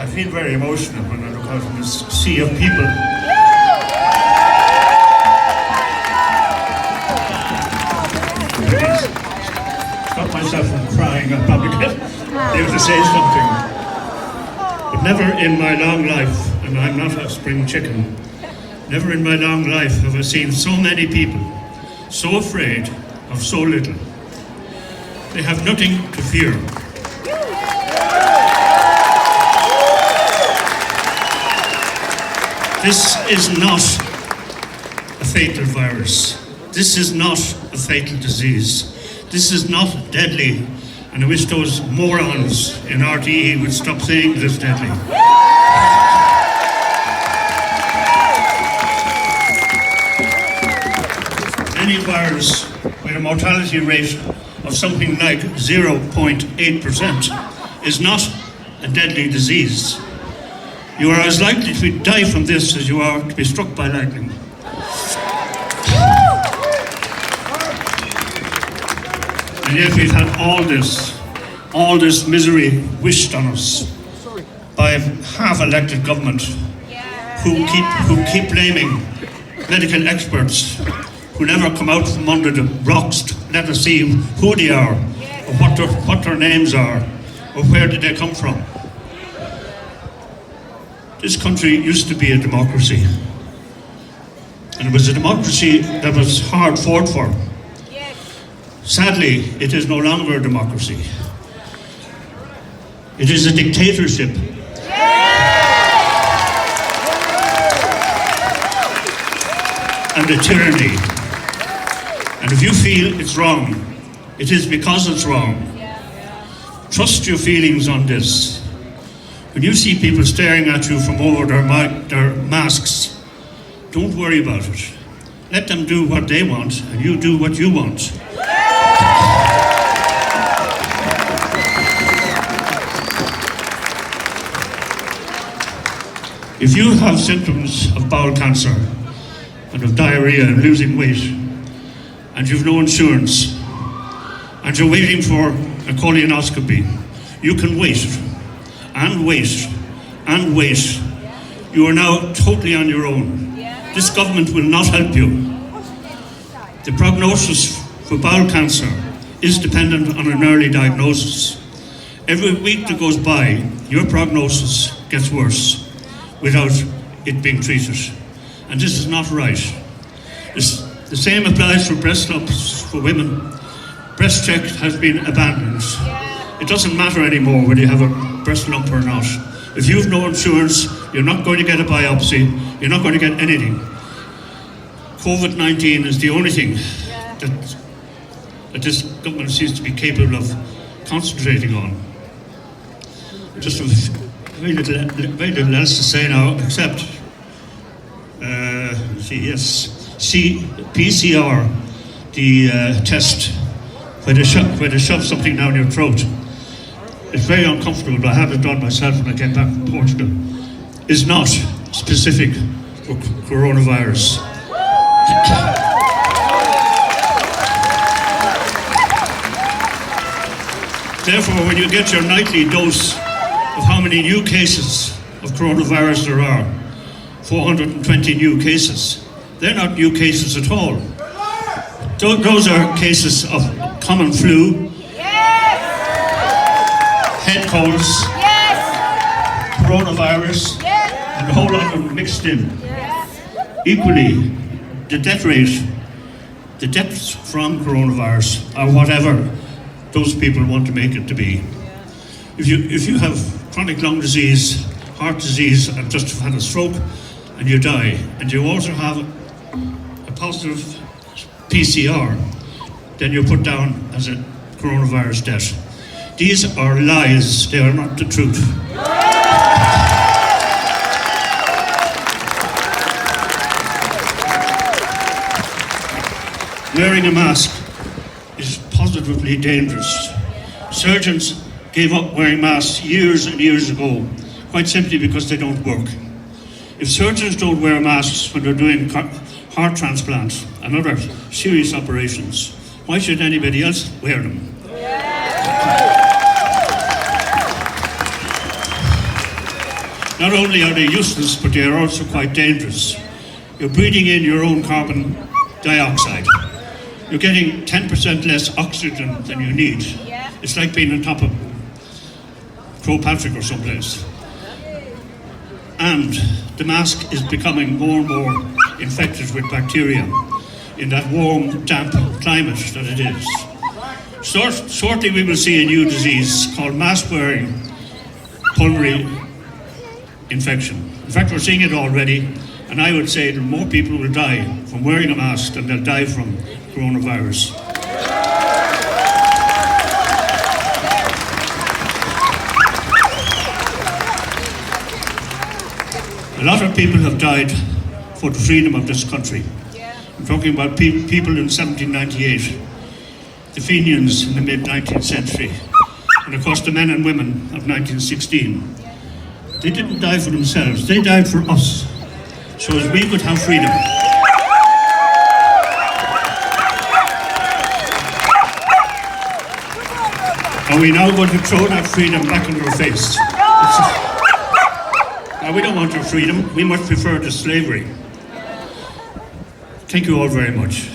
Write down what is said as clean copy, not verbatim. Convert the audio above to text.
I feel very emotional when I look out on this sea of people. Stop myself from crying. I'll probably get able to say something. But never in my long life, and I'm not a spring chicken, never in my long life have I seen so many people so afraid of so little. They have nothing to fear. This is not a fatal virus. This is not a fatal disease. This is not deadly. And I wish those morons in RTE would stop saying this deadly. Any virus with a mortality rate of something like 0.8% is not a deadly disease. You are as likely to die from this as you are to be struck by lightning. And yet we've had all this misery wished on us by a half-elected government who keep blaming medical experts who never come out from under the rocks to let us see who they are, or what their names are, or where did they come from. This country used to be a democracy. And it was a democracy that was hard fought for. Sadly, it is no longer a democracy. It is a dictatorship. And a tyranny. And if you feel it's wrong, it is because it's wrong. Trust your feelings on this. When you see people staring at you from over their masks, don't worry about it. Let them do what they want, and you do what you want. If you have symptoms of bowel cancer and of diarrhea and losing weight, and you've no insurance, and you're waiting for a colonoscopy, you can wait, and wait, and wait. You are now totally on your own. This government will not help you. The prognosis for bowel cancer is dependent on an early diagnosis. Every week that goes by, your prognosis gets worse without it being treated. And this is not right. The same applies for breast lumps for women. Breast check has been abandoned. It doesn't matter anymore whether you have a breast lump or not. If you have no insurance, you're not going to get a biopsy, you're not going to get anything. COVID-19 is the only thing that this government seems to be capable of concentrating on. Just very little else to say now, except, PCR, the test, where they shove something down your throat. It's very uncomfortable, but I had it done myself when I came back from Portugal. It's not specific for coronavirus. Therefore, when you get your nightly dose of how many new cases of coronavirus there are, 420 new cases, they're not new cases at all. Those are cases of common flu, head colds, coronavirus, and a whole lot of them mixed in. Equally, the deaths from coronavirus are whatever those people want to make it to be. If you have chronic lung disease, heart disease, and just had a stroke, and you die, and you also have a positive PCR, then you're put down as a coronavirus death. These are lies, they are not the truth. Wearing a mask is positively dangerous. Surgeons gave up wearing masks years and years ago, quite simply because they don't work. If surgeons don't wear masks when they're doing heart transplants and other serious operations, why should anybody else wear them? Not only are they useless, but they are also quite dangerous. You're breathing in your own carbon dioxide. You're getting 10% less oxygen than you need. It's like being on top of Croagh Patrick or someplace. And the mask is becoming more and more infected with bacteria in that warm, damp climate that it is. Shortly we will see a new disease called mask-wearing pulmonary infection. In fact, we're seeing it already, and I would say that more people will die from wearing a mask than they'll die from coronavirus. A lot of people have died for the freedom of this country. I'm talking about people in 1798, the Fenians in the mid-19th century, and of course the men and women of 1916. They didn't die for themselves, they died for us, so as we could have freedom. Are we now going to throw that freedom back in their face? Now, we don't want our freedom, we much prefer the slavery. Thank you all very much.